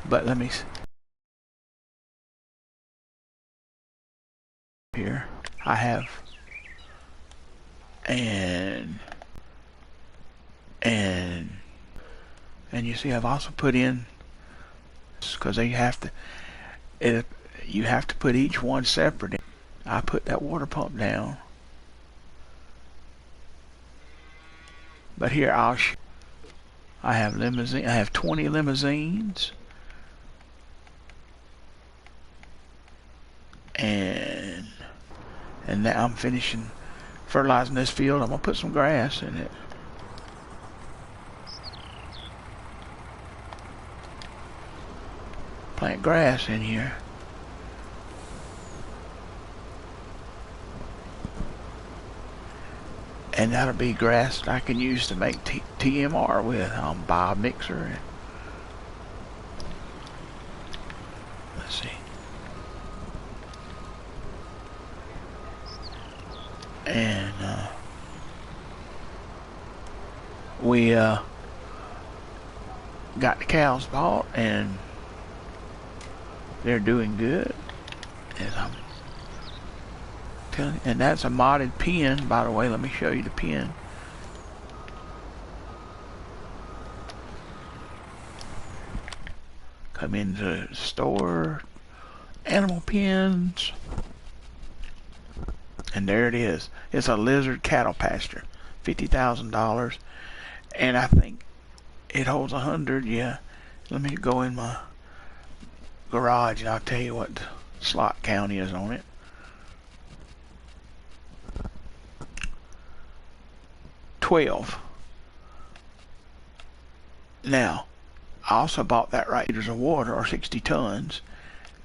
But let me here. I have and you see I've also put in, because they have to, you have to put each one separate. I put that water pump down, but here I have limousine. I have 20 limousines, and now I'm finishing fertilizing this field. I'm gonna put some grass in it. Plant grass in here. And that'll be grass that I can use to make TMR with. I'll buy a mixer. Let's see. And we got the cows bought, and they're doing good. As I'm telling you. And that's a modded pen, by the way. Let me show you the pen. Come into the store, animal pens, and there it is. It's a lizard cattle pasture, $50,000, and I think it holds 100. Yeah, let me go in my garage and I'll tell you what the slot count is on it. Now, I also bought that right liters of water, or 60 tons,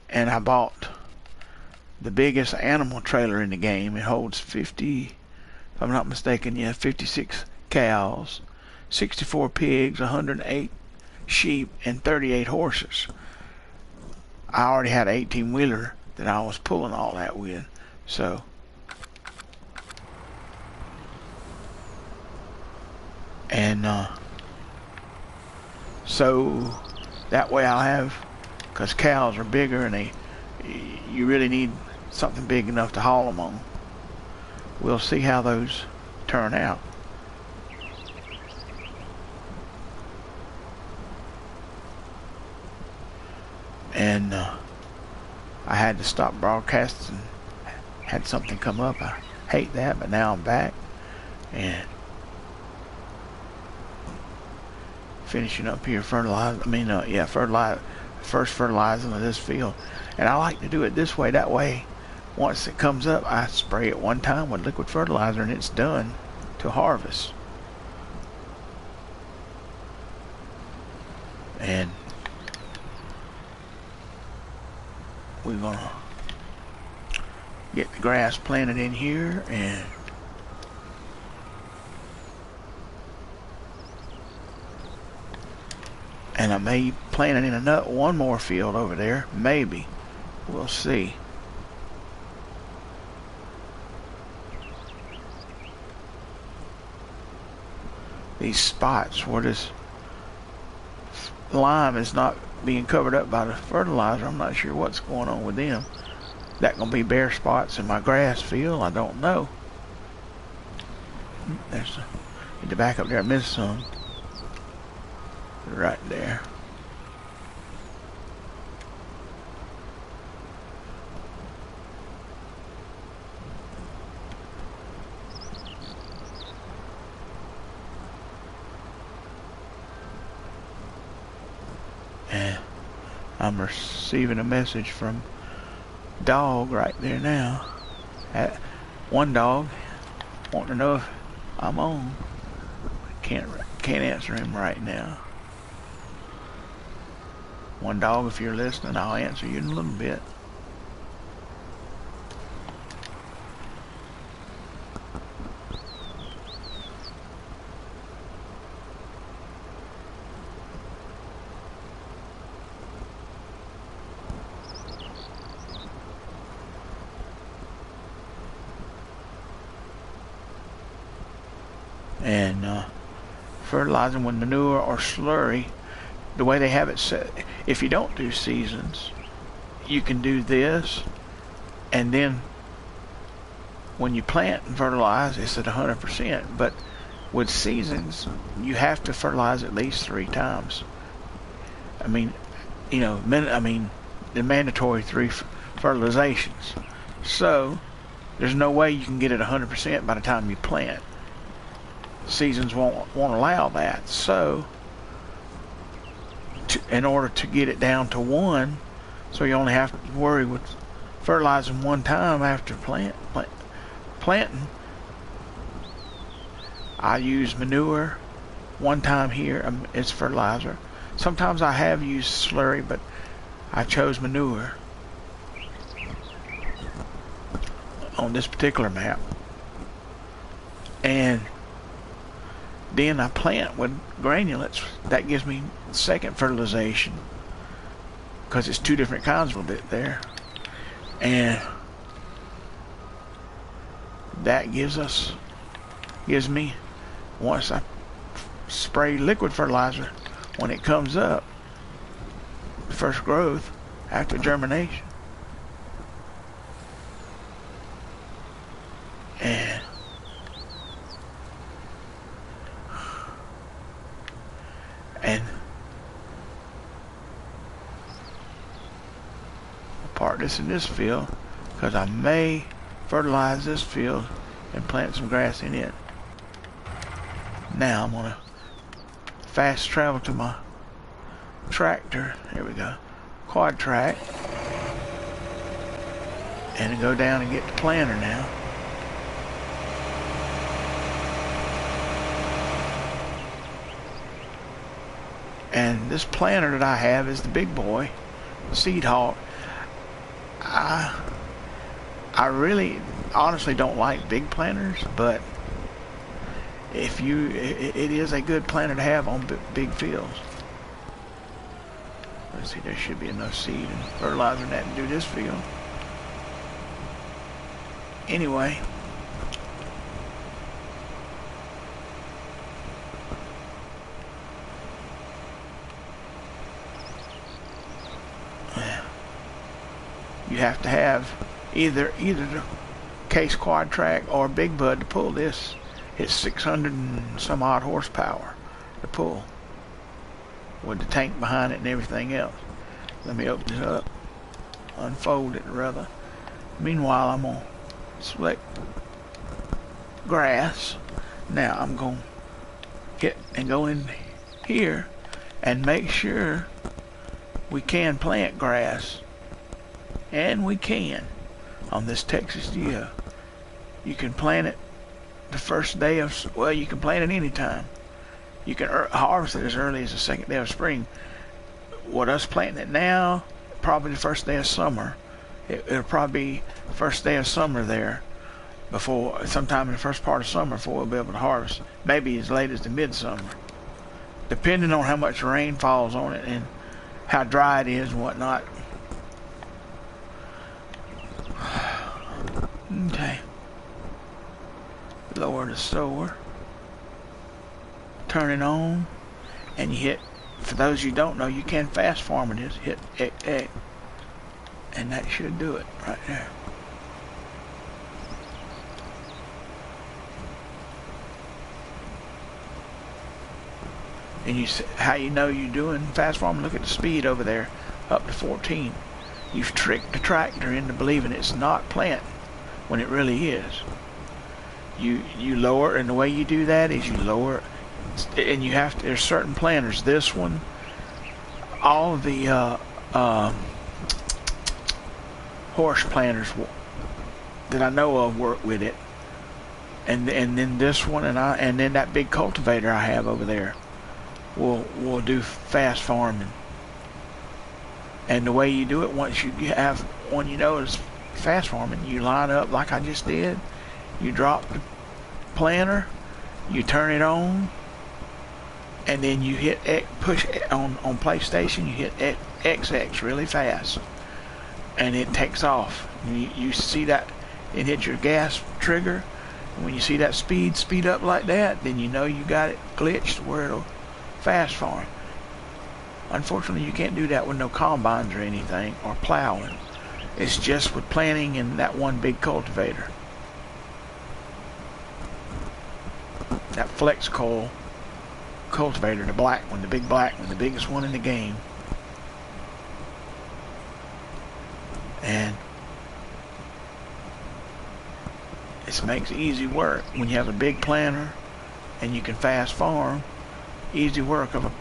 and I bought the biggest animal trailer in the game. It holds 50, if I'm not mistaken, yeah, 56 cows, 64 pigs, 108 sheep, and 38 horses. I already had an 18-wheeler that I was pulling all that with, so so that way I'll have, because cows are bigger and you really need something big enough to haul them on. We'll see how those turn out. And I had to stop broadcasting. Had something come up. I hate that, but now I'm back and finishing up here fertilizing of this field. And I like to do it this way. That way, once it comes up, I spray it one time with liquid fertilizer and it's done to harvest. And we're gonna get the grass planted in here, and I may plant it in one more field over there. Maybe. We'll see. These spots where this lime is not being covered up by the fertilizer, I'm not sure what's going on with them. That gonna be bare spots in my grass field? I don't know. There's need to back up there. I missed some. Right there. And I'm receiving a message from dog right there now. One dog wanting to know if I'm on. Can't answer him right now. One dog, if you're listening, I'll answer you in a little bit. And fertilizing with manure or slurry the way they have it set, if you don't do seasons, you can do this, and then when you plant and fertilize, it's at 100%. But with seasons, you have to fertilize at least 3 times. I mean, you know, the mandatory 3 fertilizations. So there's no way you can get it 100% by the time you plant. Seasons won't allow that. So in order to get it down to 1, so you only have to worry with fertilizing 1 time after planting, I use manure 1 time here. It's fertilizer. Sometimes I have used slurry, but I chose manure on this particular map. And then I plant with granulates. That gives me second fertilization, because it's 2 different kinds of it there. And that gives me, once I spray liquid fertilizer, when it comes up, first growth after germination. And I'll part this in this field, because I may fertilize this field and plant some grass in it. Now I'm gonna fast travel to my tractor. Here we go, quad track, and go down and get the planter now. And this planter that I have is the big boy, Seed Hawk. I really honestly don't like big planters, but it is a good planter to have on big fields. Let's see, there should be enough seed and fertilizer in that to do this field. Anyway, you have to have either the Case Quad Track or Big Bud to pull this. It's 600 and some odd horsepower to pull, with the tank behind it and everything else. Let me open this up, unfold it rather. Meanwhile, I'm gonna select grass. Now I'm gonna go in here and make sure we can plant grass. And we can on this Texas Geo. You can plant it the first day of, well, you can plant it anytime. You can harvest it as early as the second day of spring. With us planting it now, probably the first day of summer. It'll probably be the first day of summer there, before sometime in the first part of summer before we'll be able to harvest. Maybe as late as the midsummer, depending on how much rain falls on it and how dry it is and whatnot. Okay. Lower the sower. Turn it on. And you hit, for those you don't know, you can fast farm it. Hit X. And that should do it right there. And you see how you know you're doing fast farming. Look at the speed over there, up to 14. You've tricked the tractor into believing it's not planting when it really is. You lower, and the way you do that is you lower, and you have to, there's certain planters. This one, all of the horse planters that I know of work with it, and then this one, and then that big cultivator I have over there will do fast farming. And the way you do it, once you have one, you know it's fast farming, you line up like I just did. You drop the planter, you turn it on, and then you hit push on PlayStation. You hit XX really fast, and it takes off. You see that it hit your gas trigger, and when you see that speed up like that, then you know you got it glitched where it'll fast farm. Unfortunately, you can't do that with no combines or anything, or plowing. It's just with planting and that one big cultivator. That flex coil cultivator, the black one, the big black one, the biggest one in the game. And it makes easy work when you have a big planter and you can fast farm. Easy work of a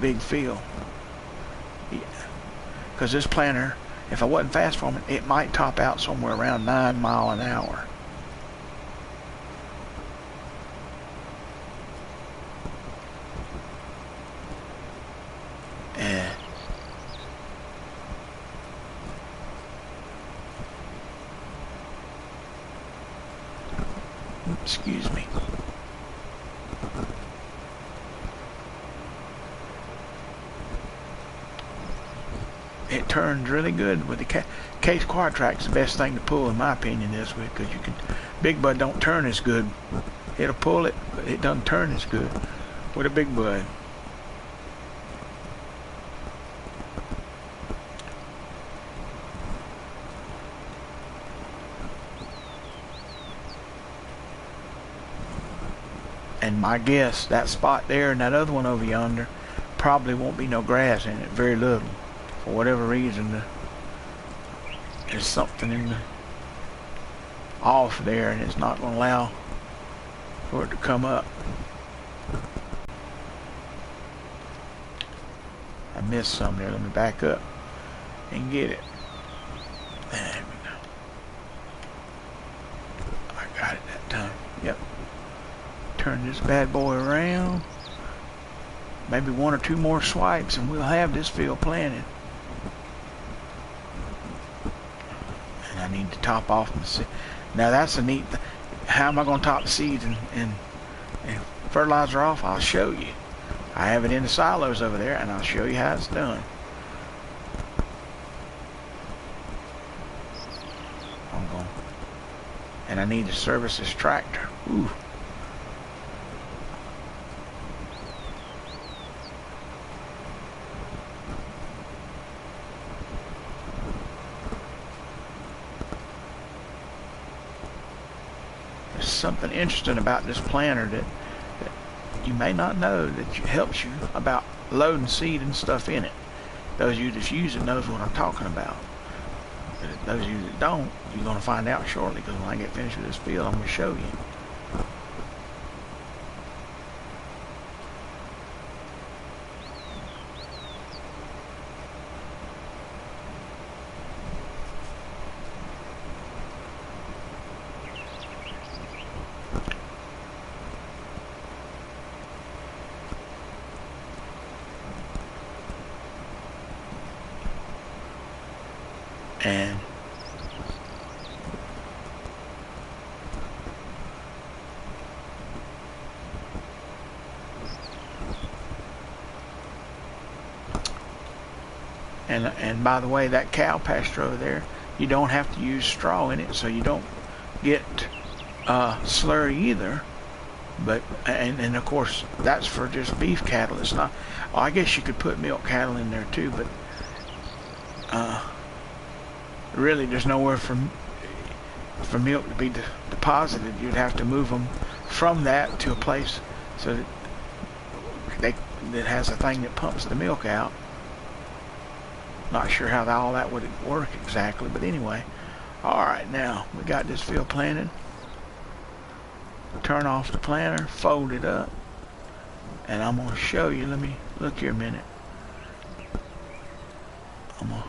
big field. Because this planter, if I wasn't fast farming, it might top out somewhere around 9 miles an hour. And excuse me. It turns really good with the Case Quadtrac's the best thing to pull in my opinion this week, because you can, Big Bud don't turn as good. It'll pull it, but it doesn't turn as good with a Big Bud. And my guess, that spot there and that other one over yonder probably won't be no grass in it, very little. For whatever reason, there's something in the off there, and it's not going to allow for it to come up. I missed some there. Let me back up and get it. There we go. I got it that time. Yep. Turn this bad boy around. Maybe 1 or 2 more swipes and we'll have this field planted. And I need to top off the seed. Now that's a neat thing. How am I going to top the seeds and fertilizer off? I'll show you. I have it in the silos over there, and I'll show you how it's done. I'm going. And I need to service this tractor. Ooh. There's something interesting about this planter that you may not know that helps you about loading seed and stuff in it. Those of you that use it knows what I'm talking about. But those of you that don't, you're going to find out shortly, because when I get finished with this field, I'm going to show you. And by the way, that cow pasture over there, you don't have to use straw in it, so you don't get slurry either. But and of course that's for just beef cattle. It's not. Well, I guess you could put milk cattle in there too, but really there's nowhere for milk to be deposited. You'd have to move them from that to a place so that that has a thing that pumps the milk out. Not sure how all that would work exactly, but anyway. Alright, now we got this field planted. Turn off the planter, fold it up, and I'm going to show you. Let me look here a minute. I'm going to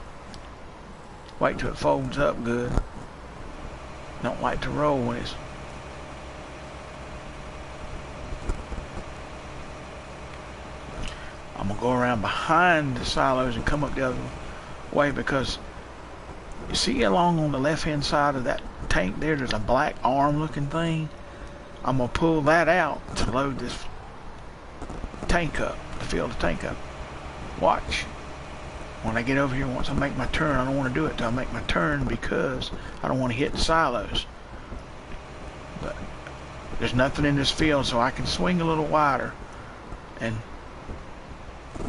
wait till it folds up good. Don't like to roll when it's I'm going to go around behind the silos and come up the other way, because you see along on the left hand side of that tank there's a black arm looking thing. I'm going to pull that out to load this tank up, to fill the tank up. Watch. When I get over here, once I make my turn, I don't want to do it till I make my turn, because I don't want to hit the silos. But there's nothing in this field, so I can swing a little wider and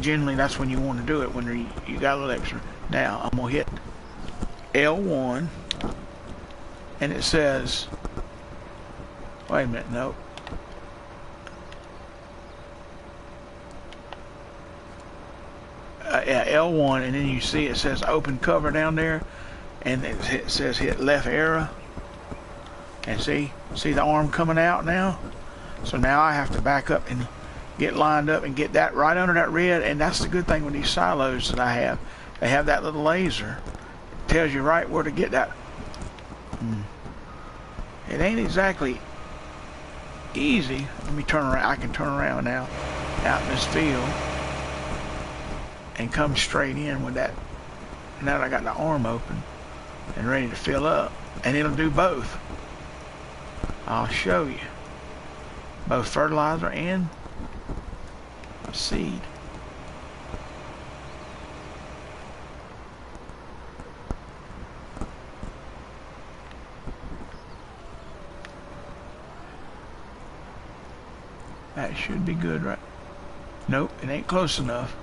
generally that's when you want to do it, when you got a little extra. Now I'm gonna hit L1, and it says, wait a minute, nope. Yeah, L1, and then you see it says open cover down there, and it says hit left arrow, and see the arm coming out now. So now I have to back up and get lined up and get that right under that red. And that's the good thing with these silos that I have. They have that little laser. It tells you right where to get that. It ain't exactly easy. Let me turn around. I can turn around now out in this field and come straight in with that. Now that I got the arm open and ready to fill up. And it'll do both. I'll show you. Both fertilizer and seed. That should be good, right? Nope, it ain't close enough.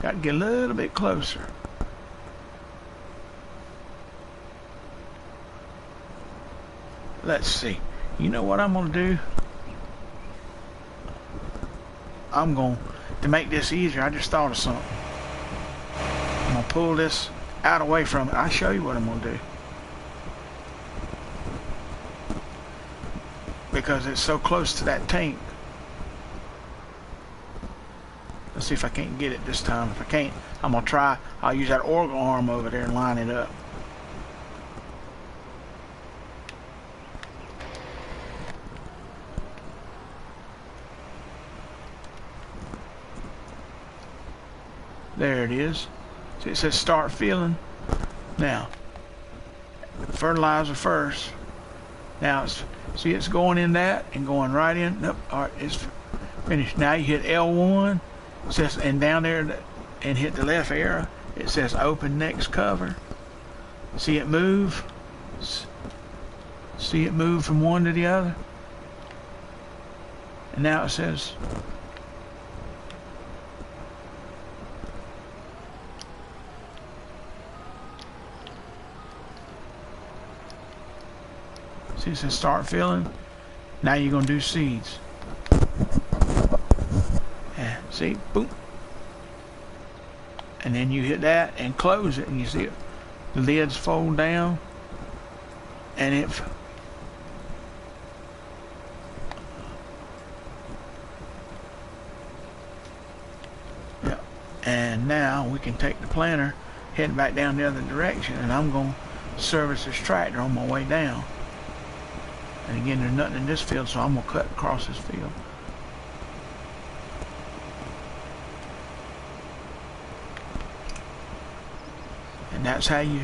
Got to get a little bit closer. Let's see. You know what I'm going to do? I'm going to make this easier. I just thought of something. I'm going to pull this out away from it. I'll show you what I'm going to do. Because it's so close to that tank. Let's see if I can't get it this time. If I can't, I'm going to try. I'll use that orgle arm over there and line it up. There it is. See, it says start filling. Now, fertilizer first. Now, it's going in that and going right in. Nope, all right, it's finished. Now you hit L1. It says, and down there, and hit the left arrow. It says open next cover. See it move? See it move from one to the other? And now it says, see, it says start filling. Now you're going to do seeds. Yeah, see, boom. And then you hit that and close it, and you see it. The lids fold down, and it. Yeah. And now we can take the planter, head back down the other direction, and I'm going to service this tractor on my way down. And again, there's nothing in this field, so I'm going to cut across this field. And that's how you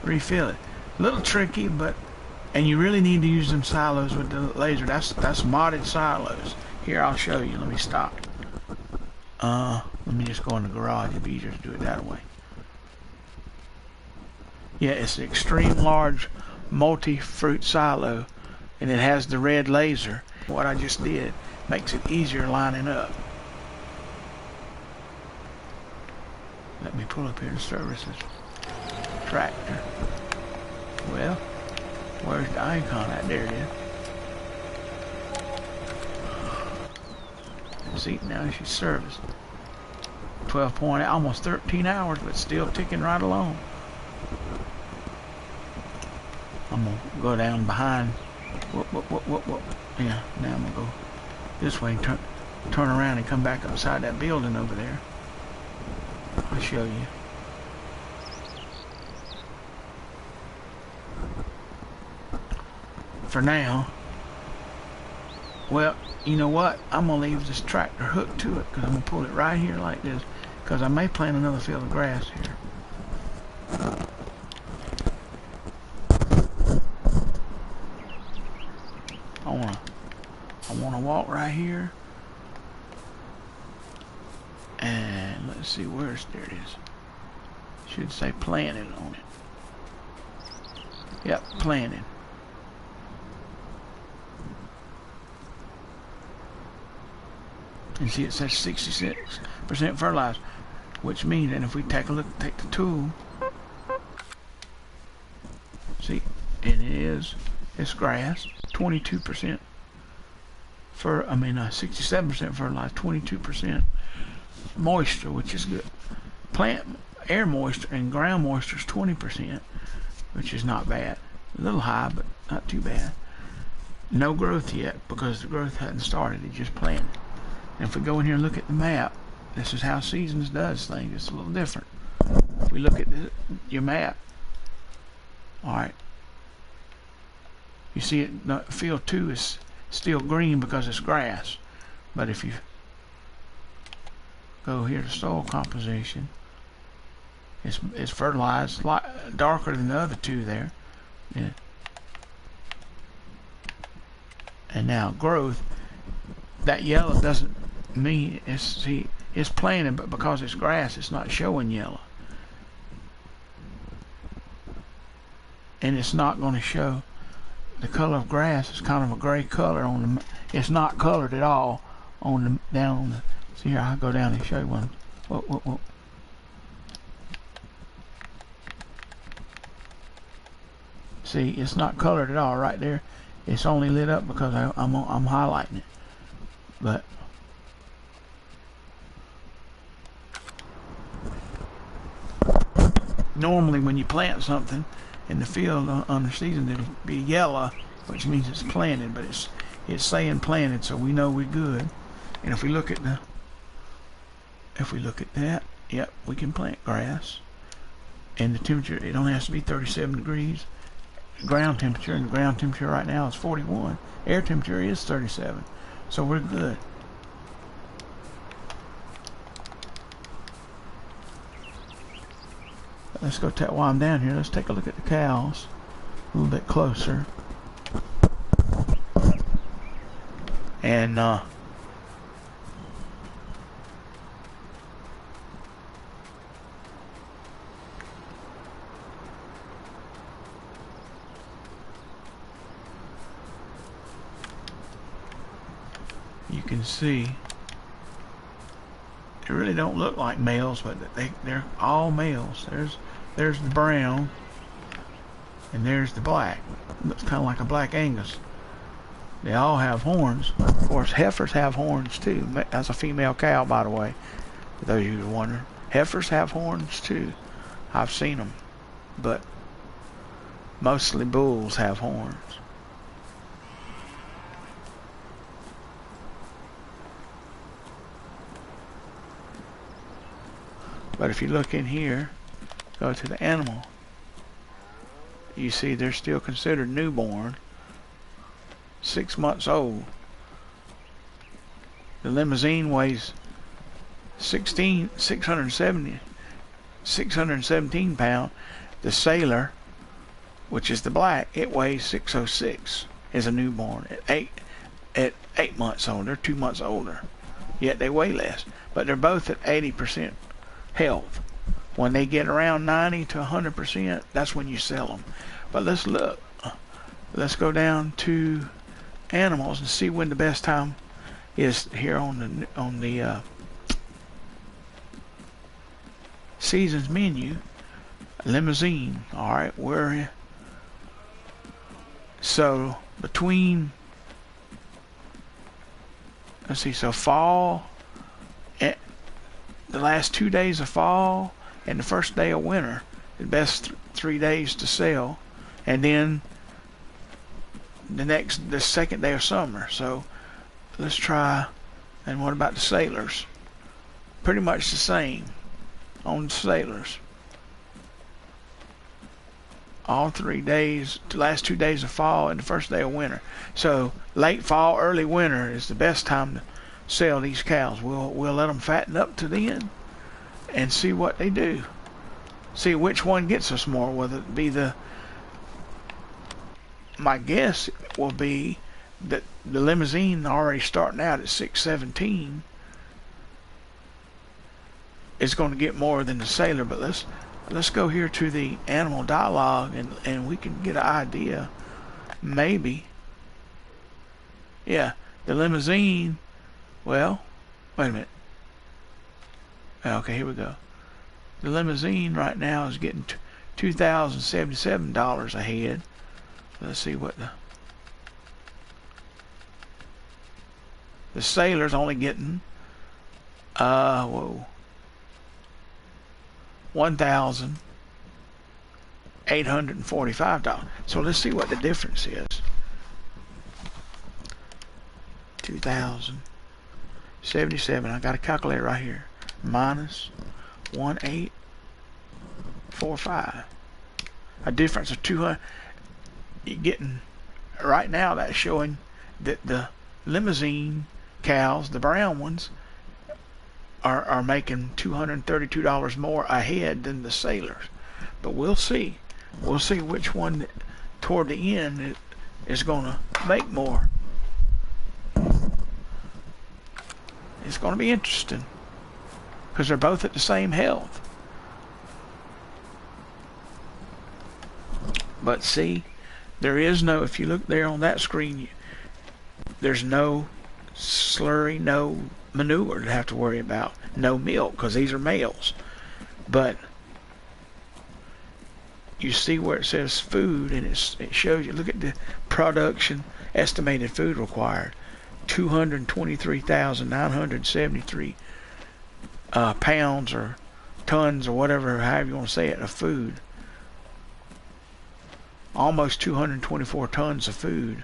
refill it. A little tricky, but, and you really need to use them silos with the laser. That's modded silos. Here, I'll show you. Let me stop. Let me just go in the garage. It'd be easier to do it that way. Yeah, it's an extreme large multi-fruit silo. And it has the red laser. What I just did makes it easier lining up. Let me pull up here to services. Tractor. Well, where's the icon at? There it is. See, now she's serviced. 12 point, almost 13 hours, but still ticking right along. I'm gonna go down behind. Whoop. Yeah, now I'm gonna go this way and turn around and come back upside that building over there. I'll show you. For now, well, you know what? I'm gonna leave this tractor hooked to it because I'm gonna pull it right here like this because I may plant another field of grass here. I wanna walk right here, and let's see there it is. Should say planted on it. Yep, planted. And see, it says 66 22% fertilizer, which means, and if we take a look, take the tool, see, it's grass, 22% 67% fertilizer, 22% moisture, which is good. Plant air moisture and ground moisture is 20%, which is not bad. A little high, but not too bad. No growth yet because the growth hadn't started. It just planted. And if we go in here and look at the map, this is how Seasons does things. It's a little different. If we look at your map, all right, you see it. Field 2 is still green because it's grass. But if you go here to soil composition, it's fertilized, darker than the other two there. Yeah. And now growth, that yellow doesn't mean it's planted, but because it's grass, it's not showing yellow. And it's not going to show the color of grass. It's kind of a gray color on the. It's not colored at all on the down on the. See here, I'll go down and show you one. Whoa. See, it's not colored at all right there. It's only lit up because I'm highlighting it. But normally when you plant something in the field under season, it'll be yellow, which means it's planted. But it's saying planted, so we know we're good. And if we look at that, yep, we can plant grass. And the temperature, it only has to be 37 degrees. Ground temperature, and the ground temperature right now is 41. Air temperature is 37, so we're good. Let's go while I'm down here, let's take a look at the cows a little bit closer. And you can see they really don't look like males, but they're all males. There's the brown and there's the black. It looks kind of like a black Angus. They all have horns. Of course, heifers have horns too. That's a female cow, by the way, for those of you who are wondering. Heifers have horns too. I've seen them, but mostly bulls have horns. But if you look in here, go to the animal, you see they're still considered newborn, 6 months old. The Limousin weighs 617 pounds. The Sailor, which is the black, it weighs 606, is a newborn at 8 months old. They're 2 months older, yet they weigh less. But they're both at 80% health. When they get around 90 to 100%, that's when you sell them. But let's look. Let's go down to animals and see when the best time is here on the Seasons menu. Limousin. All right, so between, let's see, so fall, the last 2 days of fall and the first day of winter, the best 3 days to sell, and then the second day of summer. So let's try. And what about the Sailors? Pretty much the same on the Sailors. All 3 days, the last 2 days of fall and the first day of winter. So late fall, early winter is the best time to sell these cows. We'll let them fatten up to then and see what they do. See which one gets us more. Whether it be my guess will be that the Limousin already starting out at 617 is going to get more than the Sailor. But let's go here to the animal dialogue and we can get an idea. Maybe, yeah, the Limousin. Well, wait a minute. Okay, here we go. The limousine right now is getting $2,077 a head. Let's see what the Sailor's only getting $1,845. So let's see what the difference is. 2,077. I got a calculator right here. Minus 1845. A difference of 200. You're getting right now. That's showing that the limousine cows, the brown ones, are making $232 more a head than the Sailors. But we'll see. We'll see which one toward the end is going to make more. It's going to be interesting because they're both at the same health. But see, there is no, if you look there on that screen, there's no slurry, no manure to have to worry about, no milk, because these are males. But you see where it says food, and it shows you, look at the production, estimated food required, 223,973 pounds or tons or whatever, however you want to say it, of food. Almost 224 tons of food.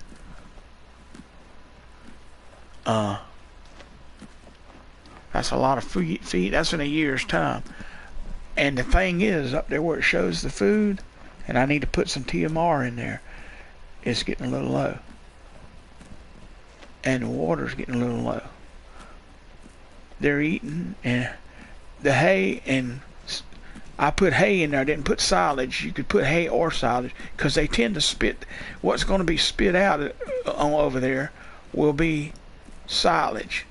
That's a lot of feed. That's in a year's time. And the thing is, up there where it shows the food, and I need to put some TMR in there, it's getting a little low. And the water's getting a little low. They're eating, and the hay, and I put hay in there. I didn't put silage. You could put hay or silage, because they tend to spit. What's going to be spit out over there will be silage.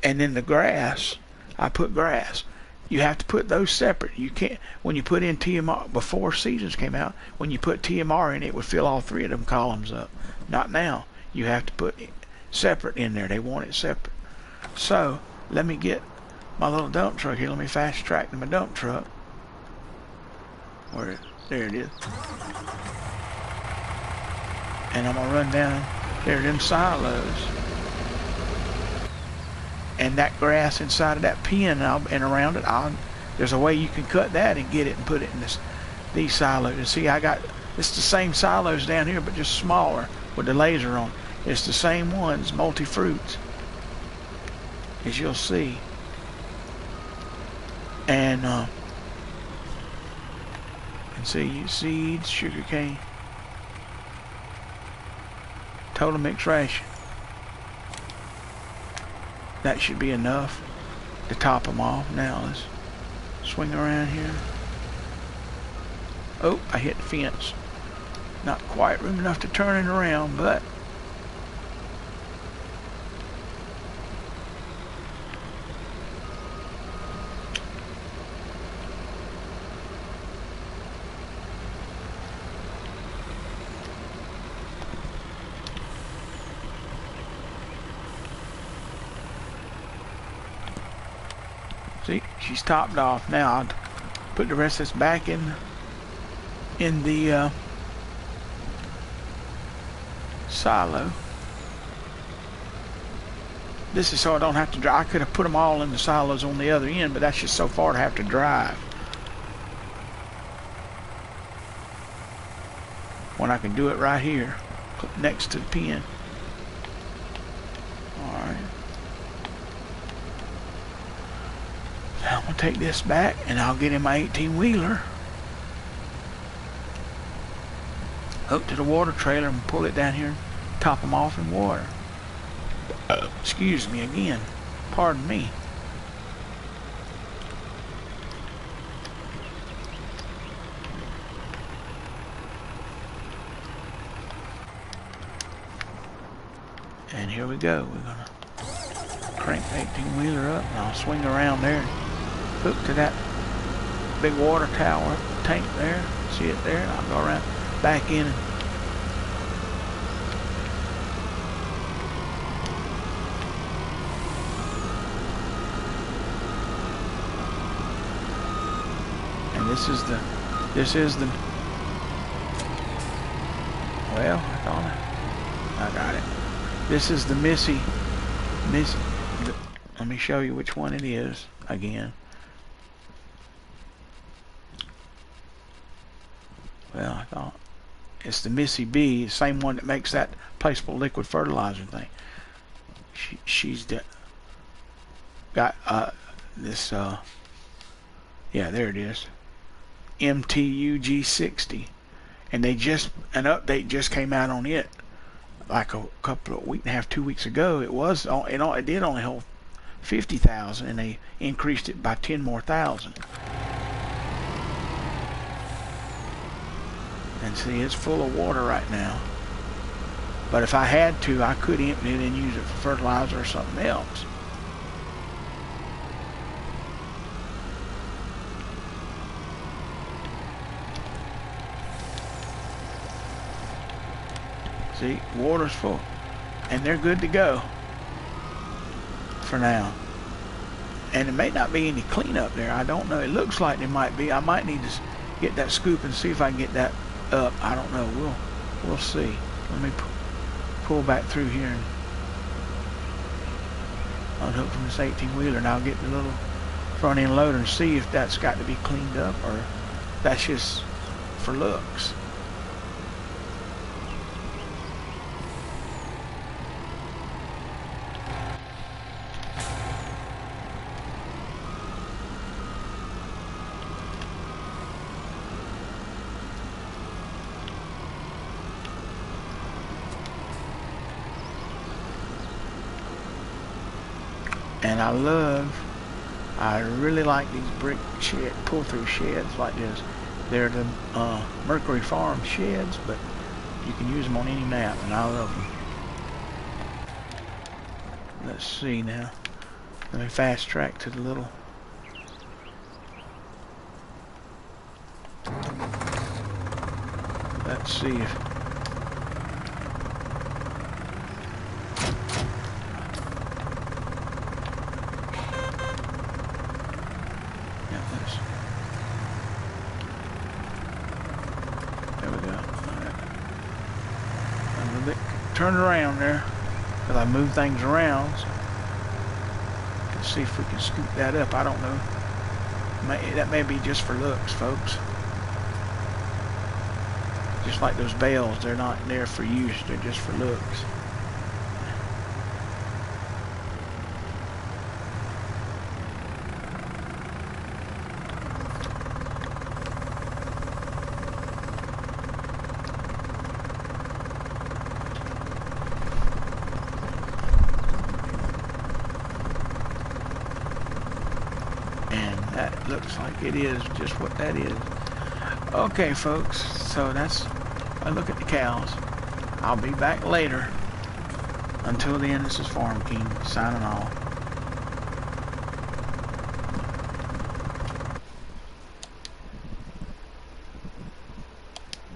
And then the grass, I put grass. You have to put those separate. You can't, when you put in TMR, before seasons came out, when you put TMR in, it would fill all three of them columns up. Not now. You have to put it separate in there. They want it separate. So, let me get my little dump truck here. Let me fast track to my dump truck. There it is. And I'm going to run down there to them silos. And that grass inside of that pen and around it, there's a way you can cut that and get it and put it in these silos. And see, it's the same silos down here, but just smaller with the laser on. It's the same ones, multi-fruits, as you'll see. And see, seeds, sugar cane, total mixed ration. That should be enough to top them off. Now let's swing around here. Oh, I hit the fence. Not quite room enough to turn it around, but see, she's topped off. Now I'll put the rest of this back in the silo. This is so I don't have to drive. I could have put them all in the silos on the other end, but that's just so far to have to drive. When I can do it right here, next to the pen. Alright. Now I'm going to take this back and I'll get in my 18-wheeler up to the water trailer and pull it down here and top them off in water. Excuse me again. Pardon me. And here we go. We're going to crank the 18-wheeler up and I'll swing around there and hook to that big water tower tank there. See it there? I'll go around back in and This is the, well, I got it. This is the Missy, let me show you which one it is again. Well, I thought it's the Missy B, same one that makes that placeable liquid fertilizer thing. She's got this, yeah, there it is, MTUG60, and an update just came out on it like a couple of weeks and a half, 2 weeks ago. It did only hold 50,000, and they increased it by 10 more thousand. And see, it's full of water right now. But if I had to, I could empty it and use it for fertilizer or something else. See, water's full. And they're good to go for now. And it may not be any cleanup there. I don't know. It looks like there might be. I might need to get that scoop and see if I can get that up. I don't know. We'll see. Let me pull back through here and unhook from this 18-wheeler, and I'll get the little front end loader and see if that's got to be cleaned up or that's just for looks. And I really like these brick pull-through sheds like this. They're the Mercury Farm sheds, but you can use them on any map, and I love them. Let's see now. Let me fast track to the little. Let's see if. Turn around there because I move things around. So let's see if we can scoop that up. I don't know. That may be just for looks, folks. Just like those bales, they're not there for use, they're just for looks. That looks like it is just what that is. Okay, folks, so that's a look at the cows. I'll be back later. Until then, this is Farm King signing off.